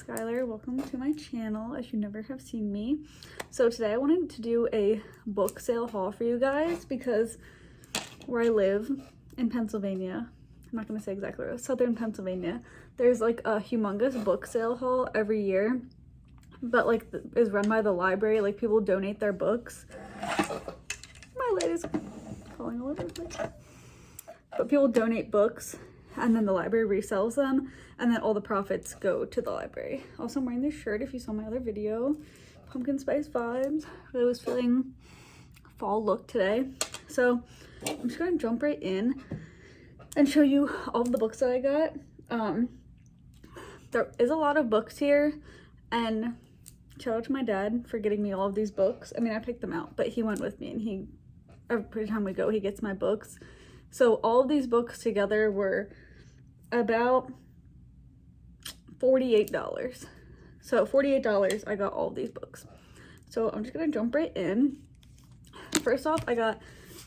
Skylar. Welcome to my channel if you never have seen me. So today I wanted to do a book sale haul for you guys because where I live in Pennsylvania, I'm not going to say exactly where, southern Pennsylvania, there's like a humongous book sale haul every year, but like is run by the library. Like people donate their books. My light is falling all over the place. But people donate books and then the library resells them, and then all the profits go to the library. Also, I'm wearing this shirt if you saw my other video. Pumpkin spice vibes. I was feeling fall look today. So I'm just gonna jump right in and show you all of the books that I got. There is a lot of books here, and shout out to my dad for getting me all of these books. I mean, I picked them out, but he went with me, and every time we go, he gets my books. So all of these books together were about $48. So $48, I got all of these books. So I'm just gonna jump right in. First off, I got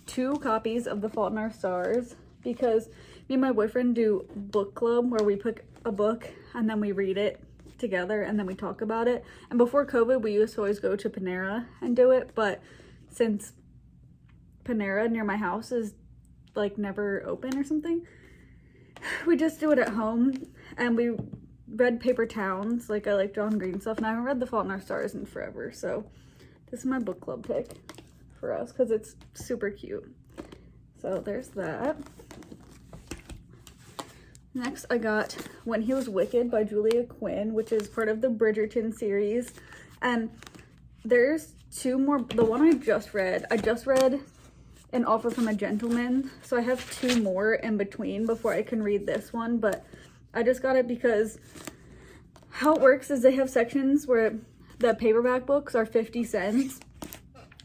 2 copies of The Fault in Our Stars because me and my boyfriend do book club where we pick a book and then we read it together and then we talk about it. And before COVID, we used to always go to Panera and do it, but since Panera near my house is like never open or something, we just do it at home. And we read Paper Towns. Like I like John Green stuff, and I haven't read The Fault in Our Stars in forever, so this is my book club pick for us because it's super cute. So there's that. Next I got When He Was Wicked by Julia Quinn, which is part of the Bridgerton series, and there's 2 more. The one I just read An Offer from a Gentleman, so I have 2 more in between before I can read this one, but I just got it because how it works is they have sections where the paperback books are 50 cents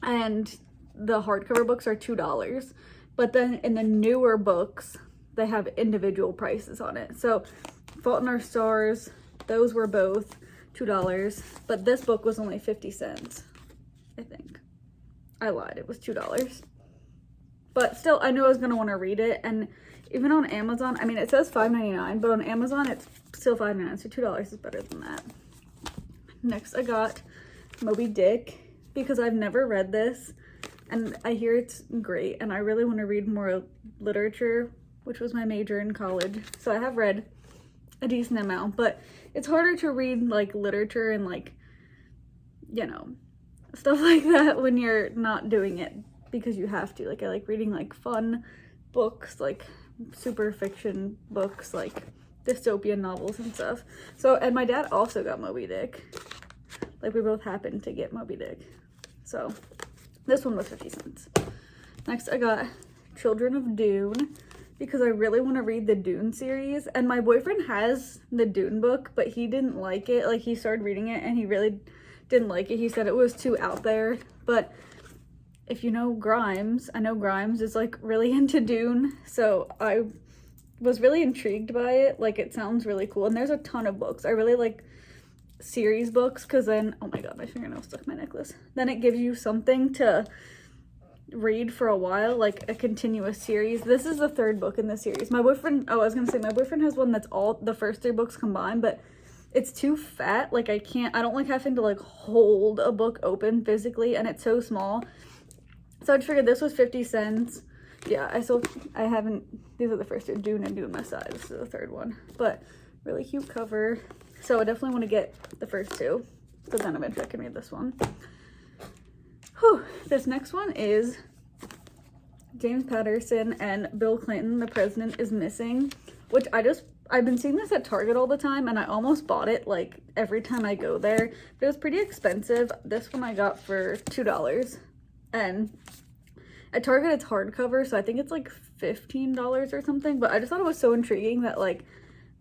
and the hardcover books are $2, but then in the newer books they have individual prices on it. So Fault in Our Stars, those were both $2, but this book was only 50 cents, I think. I lied, it was $2. But still, I knew I was going to want to read it. And even on Amazon, I mean, it says $5.99, but on Amazon, it's still $5.99. So $2 is better than that. Next, I got Moby Dick because I've never read this. And I hear it's great. And I really want to read more literature, which was my major in college. So I have read a decent amount. But it's harder to read, like, literature and, like, you know, stuff like that when you're not doing it. Because you have to. Like, I like reading like fun books, like super fiction books, like dystopian novels and stuff. So, and my dad also got Moby Dick. Like, we both happened to get Moby Dick. So this one was 50 cents. Next I got Children of Dune because I really want to read the Dune series, and my boyfriend has the Dune book, but he didn't like it. Like, he started reading it and he really didn't like it. He said it was too out there. But if you know Grimes, I know Grimes is like really into Dune, so I was really intrigued by it. Like, it sounds really cool, and there's a ton of books. I really like series books because then, oh my god, my fingernail stuck in my necklace. Then it gives you something to read for a while, like a continuous series. This is the 3rd book in the series. My boyfriend, oh, I was gonna say, my boyfriend has one that's all the first 3 books combined, but it's too fat. Like, I don't like having to like hold a book open physically, and it's so small. So I figured this was 50 cents. Yeah, I haven't, these are the first 2, Dune and Dune Messiah. This is the 3rd one, but really cute cover. So I definitely want to get the first 2, but then eventually I can read this one. Whew. This next one is James Patterson and Bill Clinton, The President is Missing, which I've been seeing this at Target all the time, and I almost bought it like every time I go there, but it was pretty expensive. This one I got for $2. And at Target it's hardcover, so I think it's like $15 or something, but I just thought it was so intriguing that like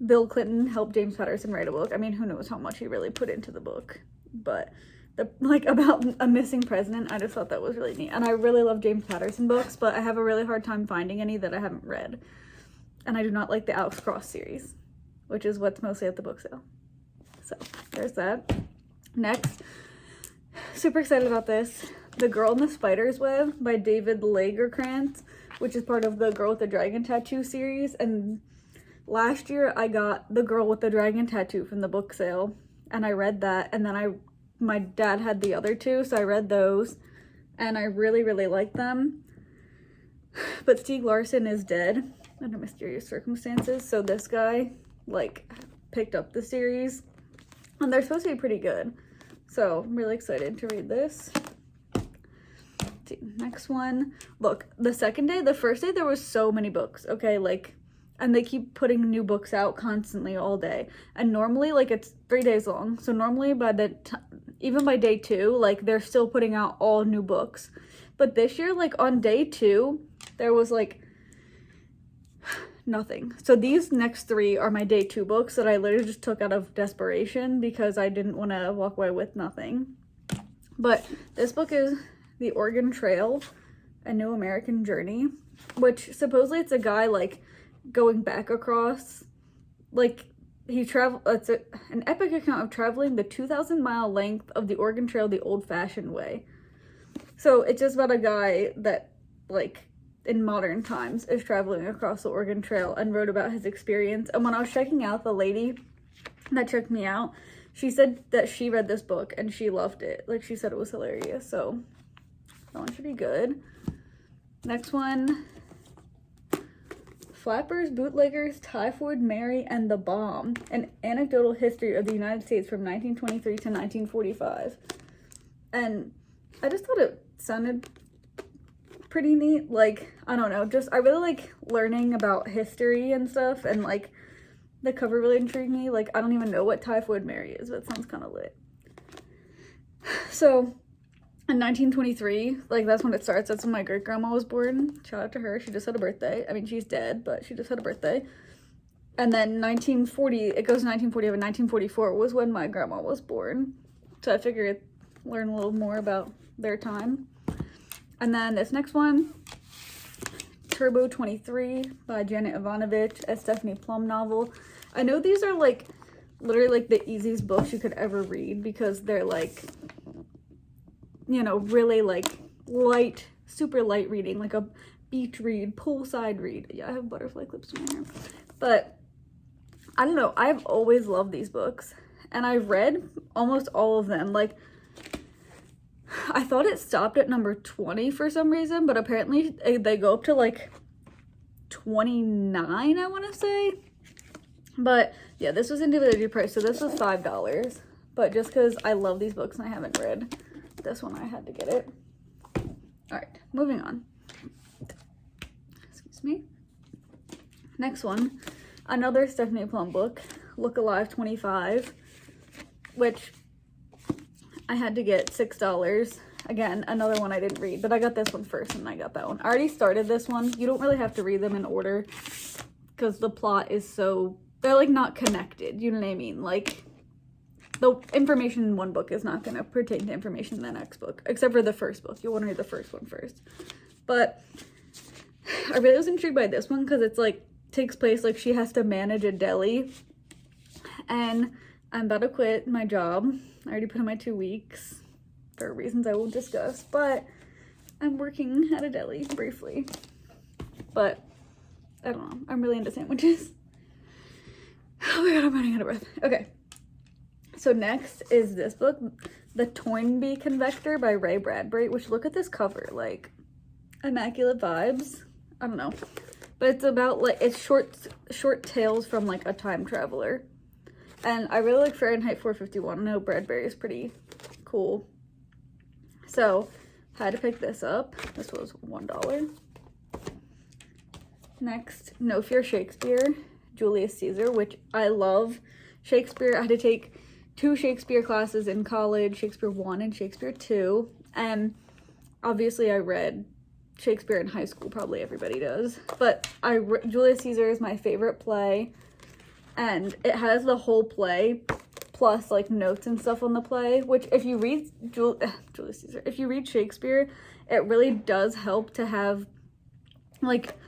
Bill Clinton helped James Patterson write a book. I mean, who knows how much he really put into the book, but about a missing president, I just thought that was really neat. And I really love James Patterson books, but I have a really hard time finding any that I haven't read. And I do not like the Alex Cross series, which is what's mostly at the book sale. So there's that. Next, super excited about this. The Girl in the Spider's Web by David Lagerkrantz, which is part of the Girl with the Dragon Tattoo series. And last year I got The Girl with the Dragon Tattoo from the book sale. and I read that, and then my dad had the other two, so I read those, and I really, really liked them. But Stieg Larsson is dead under mysterious circumstances, so this guy, like, picked up the series, and they're supposed to be pretty good, so I'm really excited to read this. Let's see, next one. Look, the first day there was so many books, okay, like, and they keep putting new books out constantly all day, and normally, like, it's 3 days long, so normally even by day 2, like, they're still putting out all new books. But this year, like, on day 2, there was, like, nothing. So these next 3 are my day 2 books that I literally just took out of desperation because I didn't want to walk away with nothing. But this book is The Oregon Trail, A New American Journey, which supposedly it's a guy, like, going back across, like, it's an epic account of traveling the 2,000-mile length of the Oregon Trail the old-fashioned way. So it's just about a guy that, like, in modern times is traveling across the Oregon Trail and wrote about his experience. And when I was checking out, the lady that checked me out, she said that she read this book and she loved it. Like, she said it was hilarious, so that one should be good. Next one, Flappers, Bootleggers, Typhoid Mary, and the Bomb, an anecdotal history of the United States from 1923 to 1945. And I just thought it sounded pretty neat. Like, I don't know, just, I really like learning about history and stuff, and, like, the cover really intrigued me. Like, I don't even know what Typhoid Mary is, but it sounds kind of lit. So, in 1923, like, that's when it starts. That's when my great-grandma was born. Shout out to her. She just had a birthday. I mean, she's dead, but she just had a birthday. And then 1940, it goes to 1940, and 1944 was when my grandma was born. So I figured learn a little more about their time. And then this next one, Turbo 23 by Janet Ivanovich, a Stephanie Plum novel. I know these are, like, literally, like, the easiest books you could ever read because they're, like, you know, really, like, light, super light reading, like a beach read, poolside read. Yeah, I have butterfly clips in my hair. But, I don't know, I've always loved these books, and I've read almost all of them. Like, I thought it stopped at number 20 for some reason, but apparently they go up to, like, 29, I want to say. But, yeah, this was individually priced, so this was $5. But just because I love these books and I haven't read this one, I had to get it. Alright, moving on. Excuse me. Next one, another Stephanie Plum book, Look Alive 25, which I had to get $6. Again, another one I didn't read, but I got this one first and I got that one. I already started this one. You don't really have to read them in order because the plot is so, they're, like, not connected, you know what I mean? Like, the information in one book is not going to pertain to information in the next book, except for the first book. You'll want to read the first one first. But I really was intrigued by this one because it's, like, takes place, like, she has to manage a deli, and I'm about to quit my job. I already put in my 2 weeks for reasons I won't discuss, but I'm working at a deli briefly. But I don't know, I'm really into sandwiches. Oh my god, I'm running out of breath. Okay. So next is this book, The Toynbee Convector by Ray Bradbury, which, look at this cover, like, immaculate vibes. I don't know. But it's about, like, it's short tales from, like, a time traveler. And I really like Fahrenheit 451. I know Bradbury is pretty cool. So, I had to pick this up. This was $1. Next, No Fear Shakespeare, Julius Caesar, which I love. Shakespeare, I had to take 2 Shakespeare classes in college, Shakespeare 1 and Shakespeare 2, and obviously I read Shakespeare in high school, probably everybody does, but Julius Caesar is my favorite play, and it has the whole play, plus, like, notes and stuff on the play, which if you read Julius Caesar, if you read Shakespeare, it really does help to have, like,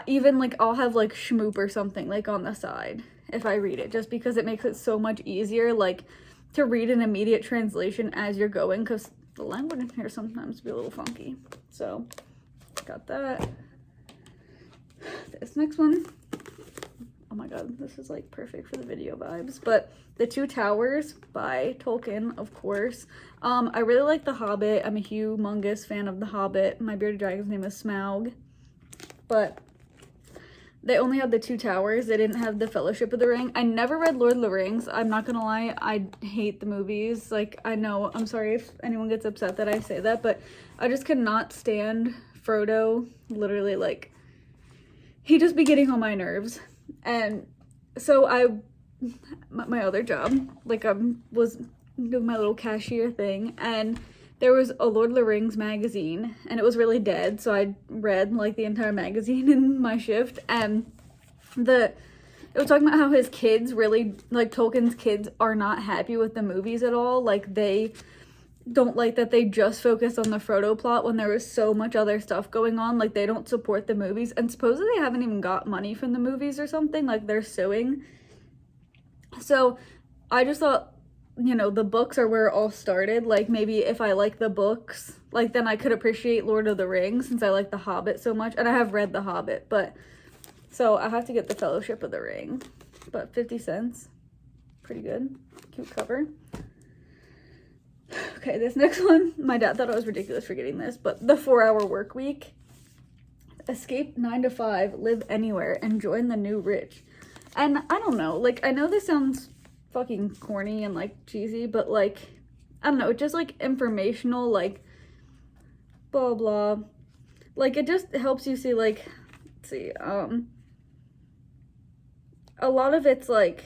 even, like, I'll have, like, Schmoop or something, like, on the side if I read it, just because it makes it so much easier, like, to read an immediate translation as you're going, because the language in here sometimes be a little funky. So, got that. This next one, oh my god, this is like perfect for the video vibes, but The Two Towers by Tolkien, of course. I really like The Hobbit. I'm a humongous fan of The Hobbit. My bearded dragon's name is Smaug, but they only had The Two Towers. They didn't have The Fellowship of the Ring. I never read Lord of the Rings. I'm not gonna lie, I hate the movies. Like, I know, I'm sorry if anyone gets upset that I say that, but I just could not stand Frodo. Literally, like, he'd just be getting on my nerves. And so my other job, like, was doing my little cashier thing, and there was a Lord of the Rings magazine, and it was really dead, so I read, like, the entire magazine in my shift, and it was talking about how his kids really, like, Tolkien's kids are not happy with the movies at all. Like, they don't like that they just focus on the Frodo plot when there was so much other stuff going on. Like, they don't support the movies, and supposedly they haven't even got money from the movies or something. Like, they're suing. So I just thought, you know, the books are where it all started. Like, maybe if I like the books, like, then I could appreciate Lord of the Rings, since I like The Hobbit so much. And I have read The Hobbit, but so I have to get The Fellowship of the Ring. But 50 cents, pretty good. Cute cover. Okay, this next one, my dad thought I was ridiculous for getting this, but The 4-Hour Work Week. Escape 9 to 5, live anywhere, and join the new rich. And I don't know, like, I know this sounds fucking corny and, like, cheesy, but, like, I don't know, just, like, informational, like, blah, blah. Like, it just helps you see, like, let's see, a lot of it's, like,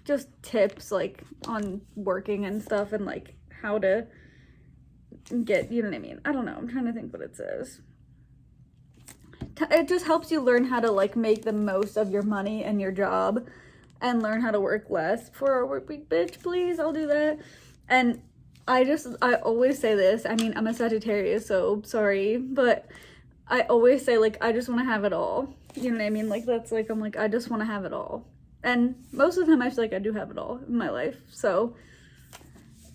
just tips, like, on working and stuff, and, like, how to get, you know what I mean? I don't know, I'm trying to think what it says. It just helps you learn how to, like, make the most of your money and your job, and learn how to work less. 4-hour work week, bitch, please, I'll do that. And I always say this, I mean, I'm a Sagittarius, so sorry, but I always say, like, I just want to have it all. You know what I mean? Like, that's, like, I'm like, I just want to have it all. And most of the time I feel like I do have it all in my life, so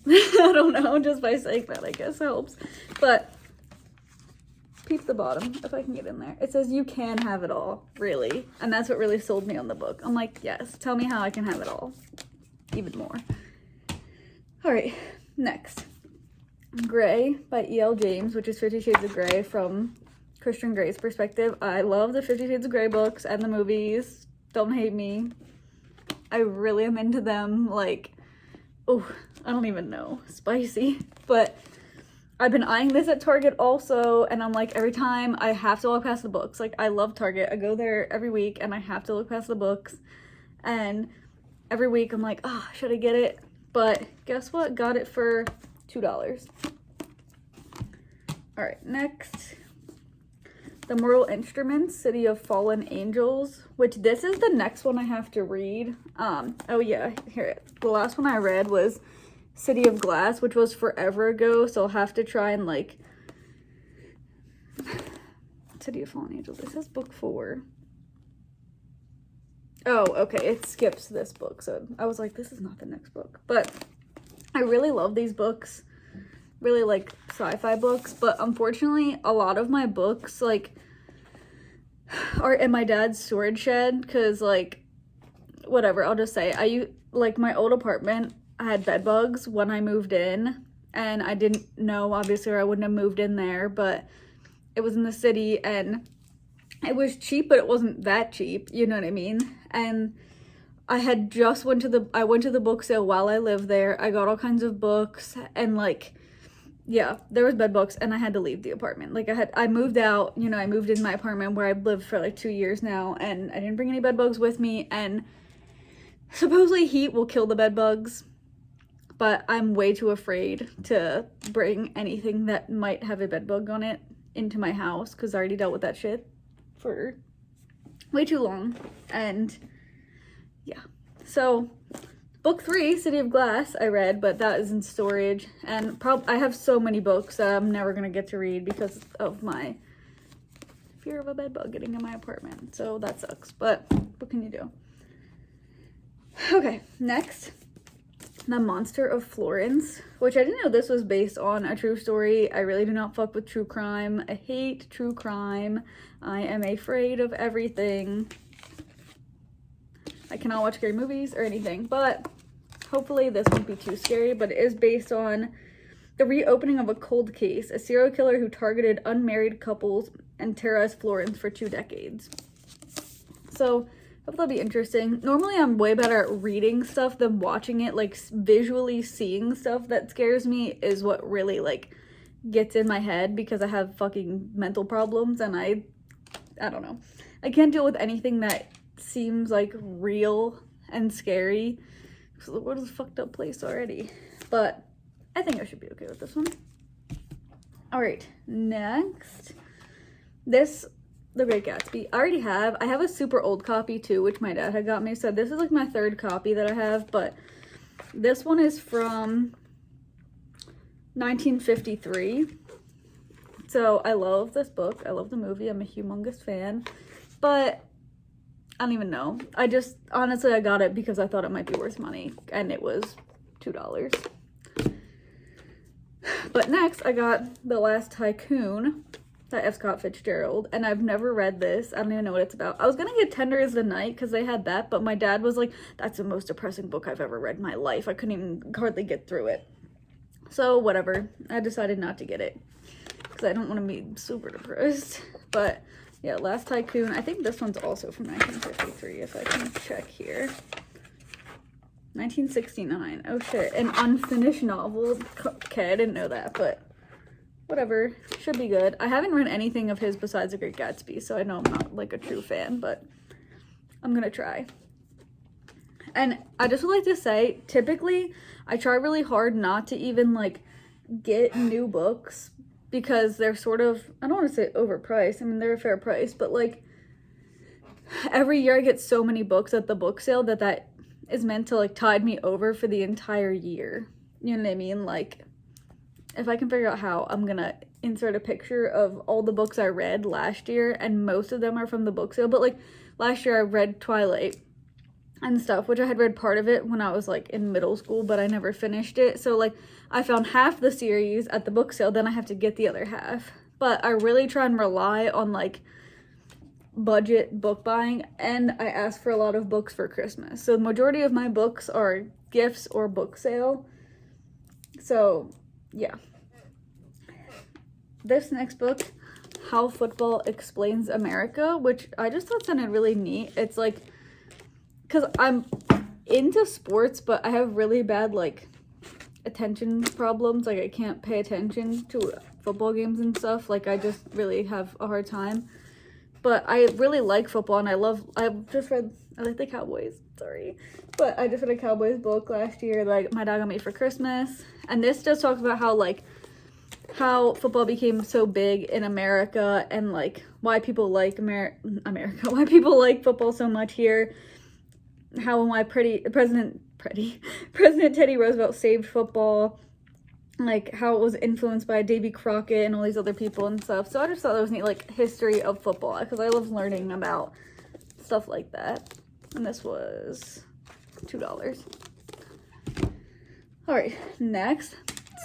I don't know, just by saying that, I guess, helps. But peep the bottom, if I can get in there. It says you can have it all, really. And that's what really sold me on the book. I'm like, yes, tell me how I can have it all. Even more. All right, next. Grey by E.L. James, which is 50 Shades of Grey from Christian Grey's perspective. I love the 50 Shades of Grey books and the movies. Don't hate me. I really am into them. Like, oh, I don't even know. Spicy. But I've been eyeing this at Target also, and I'm like, every time I have to look past the books. Like, I love Target. I go there every week, and I have to look past the books. And every week, I'm like, oh, should I get it? But guess what? Got it for $2. All right, next. The Mortal Instruments, City of Fallen Angels, which this is the next one I have to read. Oh yeah, here, the last one I read was City of Glass, which was forever ago, so I'll have to try and, like, City of Fallen Angels, it says book 4. Oh, okay, it skips this book, so I was like, this is not the next book. But I really love these books, really like sci-fi books, but unfortunately a lot of my books, like, are in my dad's storage shed, because, like, whatever, I'll just say, like, my old apartment, I had bed bugs when I moved in, and I didn't know, obviously, or I wouldn't have moved in there, but it was in the city, and it was cheap, but it wasn't that cheap, you know what I mean? And I had just went to the book sale while I lived there. I got all kinds of books, and, like, yeah, there was bed bugs, and I had to leave the apartment. Like, I moved out, you know, I moved in my apartment where I've lived for, like, 2 years now, and I didn't bring any bed bugs with me, and supposedly heat will kill the bed bugs, but I'm way too afraid to bring anything that might have a bed bug on it into my house, because I already dealt with that shit for way too long. And yeah, so book 3, City of Glass, I read, but that is in storage, and I have so many books that I'm never gonna get to read because of my fear of a bed bug getting in my apartment, so that sucks, but what can you do? Okay, next, The Monster of Florence, which I didn't know this was based on a true story. I really do not fuck with true crime. I hate true crime. I am afraid of everything. I cannot watch scary movies or anything, but hopefully this won't be too scary. But it is based on the reopening of a cold case, a serial killer who targeted unmarried couples and terrorized Florence for 2 decades. So I hope that'll be interesting. Normally I'm way better at reading stuff than watching it. Like visually seeing stuff that scares me is what really like gets in my head, because I have fucking mental problems, and I don't know. I can't deal with anything that seems like real and scary. So the world is a fucked up place already. But I think I should be okay with this one. All right, next. The Great Gatsby. I have a super old copy too, which my dad had got me. So this is like my 3rd copy that I have, but this one is from 1953. So I love this book. I love the movie. I'm a humongous fan, but I don't even know. Honestly, I got it because I thought it might be worth money, and it was $2. But next, I got The Last Tycoon by F. Scott Fitzgerald, and I've never read this. I don't even know what it's about. I was gonna get Tender as the Night because they had that, but my dad was like, that's the most depressing book I've ever read in my life. I couldn't even hardly get through it. So whatever, I decided not to get it because I don't want to be super depressed. But yeah, Last Tycoon. I think this one's also from 1953, if I can check here. 1969. Oh shit, an unfinished novel. Okay, I didn't know that, but whatever, should be good. I haven't read anything of his besides The Great Gatsby, so I know I'm not like a true fan, but I'm gonna try. And I just would like to say, typically I try really hard not to even like get new books because they're sort of, I don't want to say overpriced. I mean, they're a fair price, but like every year I get so many books at the book sale that is meant to like tide me over for the entire year. You know what I mean? Like, if I can figure out how, I'm gonna insert a picture of all the books I read last year, and most of them are from the book sale. But like last year I read Twilight and stuff, which I had read part of it when I was like in middle school, but I never finished it. So like I found half the series at the book sale, then I have to get the other half. But I really try and rely on like budget book buying, and I ask for a lot of books for Christmas. So the majority of my books are gifts or book sale. So yeah. This next book, How Football Explains America, which I just thought sounded really neat. It's like, because I'm into sports, but I have really bad like attention problems. Like I can't pay attention to football games and stuff. Like I just really have a hard time. But I really like football, and I like the Cowboys, sorry. But I just read a Cowboys book last year that my dad got me for Christmas. And this just talks about how football became so big in America, and like why people like why people like football so much here. How and why President Teddy Roosevelt saved football, like how it was influenced by Davy Crockett and all these other people and stuff. So I just thought that was neat, like history of football, because I love learning about stuff like that. And this was $2. All right, next,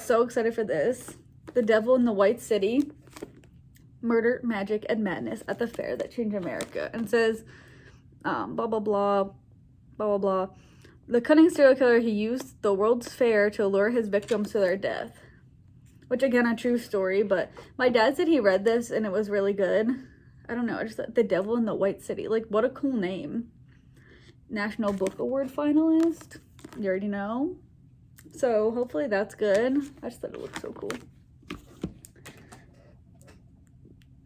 so excited for this. The Devil in the White City, Murder, Magic, and Madness at the Fair That Changed America. And it says, blah, blah, blah, blah, blah, blah. The cunning serial killer, he used the World's Fair to lure his victims to their death. Which, again, a true story, but my dad said he read this and it was really good. I don't know, I just thought The Devil in the White City. Like, what a cool name. National Book Award finalist. You already know. So, hopefully that's good. I just thought it looked so cool.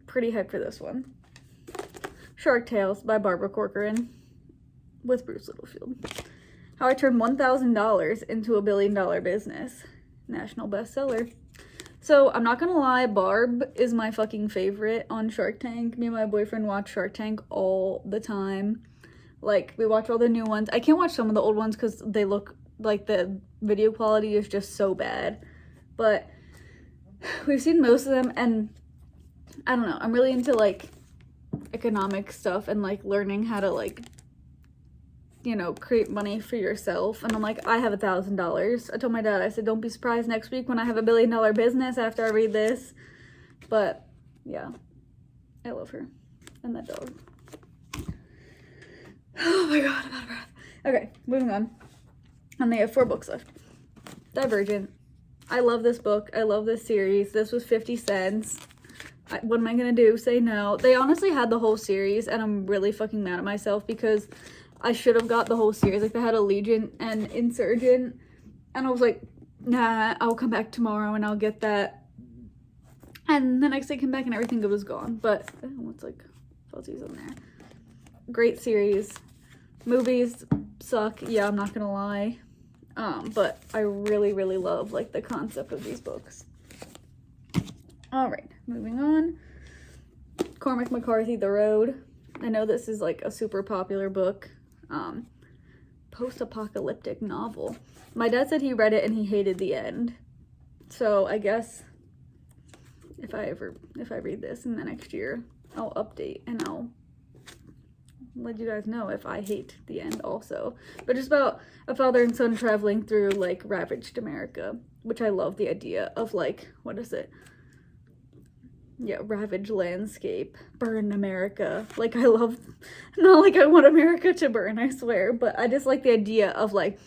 Pretty hyped for this one. Shark Tales by Barbara Corcoran with Bruce Littlefield. How I Turned $1,000 into a $1 billion business. National bestseller. So, I'm not gonna lie, Barb is my fucking favorite on Shark Tank. Me and my boyfriend watch Shark Tank all the time. Like, we watch all the new ones. I can't watch some of the old ones because they look like the video quality is just so bad. But we've seen most of them, and I don't know, I'm really into like economic stuff and like learning how to like, you know, create money for yourself. And I'm like, I have $1,000. I told my dad, I said, don't be surprised next week when I have a $1 billion business after I read this. But yeah, I love her and that dog. Oh my god, I'm out of breath. Okay, moving on. And they have 4 books left. Divergent. I love this book. I love this series. This was 50 cents. What am I gonna do? Say no. They honestly had the whole series, and I'm really fucking mad at myself because I should have got the whole series. Like, they had Allegiant and Insurgent, and I was like, nah, I'll come back tomorrow and I'll get that. And the next day I came back and everything was gone. But what's like fuzzies on there? Great series. Movies suck. Yeah, I'm not gonna lie. But I really, really love like the concept of these books. All right, moving on. Cormac McCarthy, The Road. I know this is like a super popular book. Post-apocalyptic novel. My dad said he read it and he hated the end. So I guess if I read this in the next year, I'll update and I'll let you guys know if I hate the end also. But it's about a father and son traveling through like ravaged America, which I love the idea of, like, what is it? Yeah, ravaged landscape, burn America. Like, I love, not like I want America to burn, I swear, but I just like the idea of like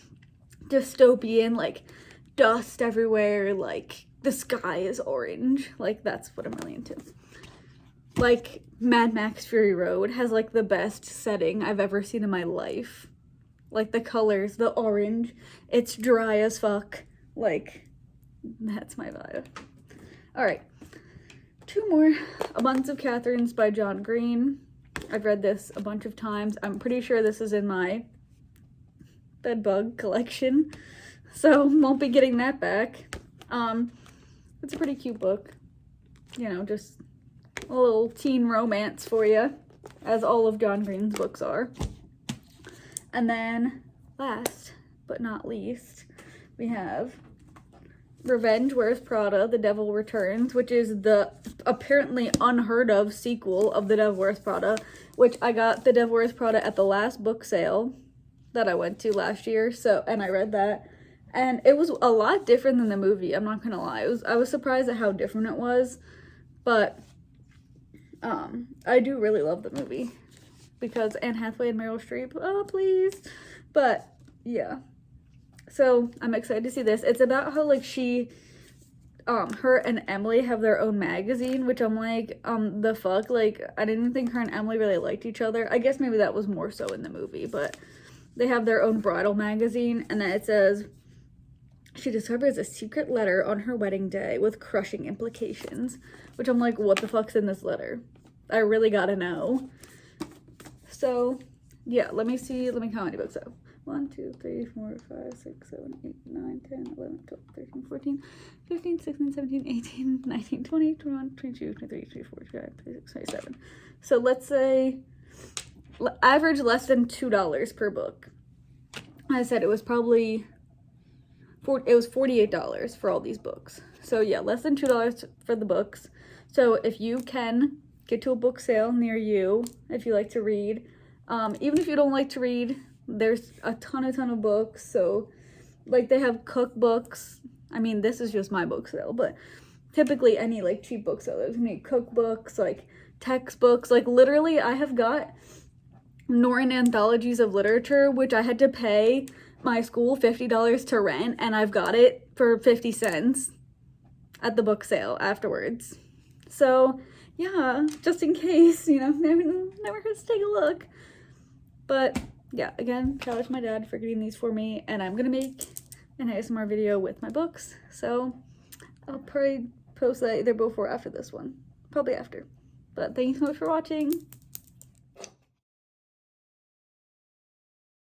dystopian, like dust everywhere, like the sky is orange. Like, that's what I'm really into. Like, Mad Max Fury Road has like the best setting I've ever seen in my life. Like, the colors, the orange, it's dry as fuck. Like, that's my vibe. All right. 2 more. Abundance of Catherines by John Green. I've read this a bunch of times. I'm pretty sure this is in my bedbug collection, so won't be getting that back. It's a pretty cute book. You know, just a little teen romance for you, as all of John Green's books are. And then, last but not least, we have Revenge Wears Prada, The Devil Returns, which is the apparently unheard of sequel of The Devil Wears Prada, which I got The Devil Wears Prada at the last book sale that I went to last year, and I read that, and it was a lot different than the movie, I'm not gonna lie. I was surprised at how different it was, but I do really love the movie because Anne Hathaway and Meryl Streep, oh please. But yeah, so I'm excited to see this. It's about how like her and Emily have their own magazine, which I'm like, the fuck? Like, I didn't think her and Emily really liked each other. I guess maybe that was more so in the movie, but they have their own bridal magazine, and then it says, she discovers a secret letter on her wedding day with crushing implications, which I'm like, what the fuck's in this letter? I really gotta know. So, yeah, let me count how many books I have. 1, 2, 3, 4, 5, 6, 7, 8, 9, 10, 11, 12, 13, 14, 15, 16, 17, 18, 19, 20, 21, 22, 23, 24, 25, 26, 27. So let's say average less than $2 per book. I said it was probably $48 for all these books. So yeah, less than $2 for the books. So if you can get to a book sale near you, if you like to read, even if you don't like to read, there's a ton of books. So like, they have cookbooks. I mean, this is just my book sale, but typically any like cheap book sale, there's gonna be cookbooks, like textbooks. Like, literally I have got Norton Anthologies of Literature, which I had to pay my school $50 to rent, and I've got it for 50 cents at the book sale afterwards. So yeah, just in case, you know, never hurts to take a look. But yeah, again, shout out to my dad for getting these for me, and I'm gonna make an ASMR video with my books, so I'll probably post that either before or after this one. Probably after. But thank you so much for watching.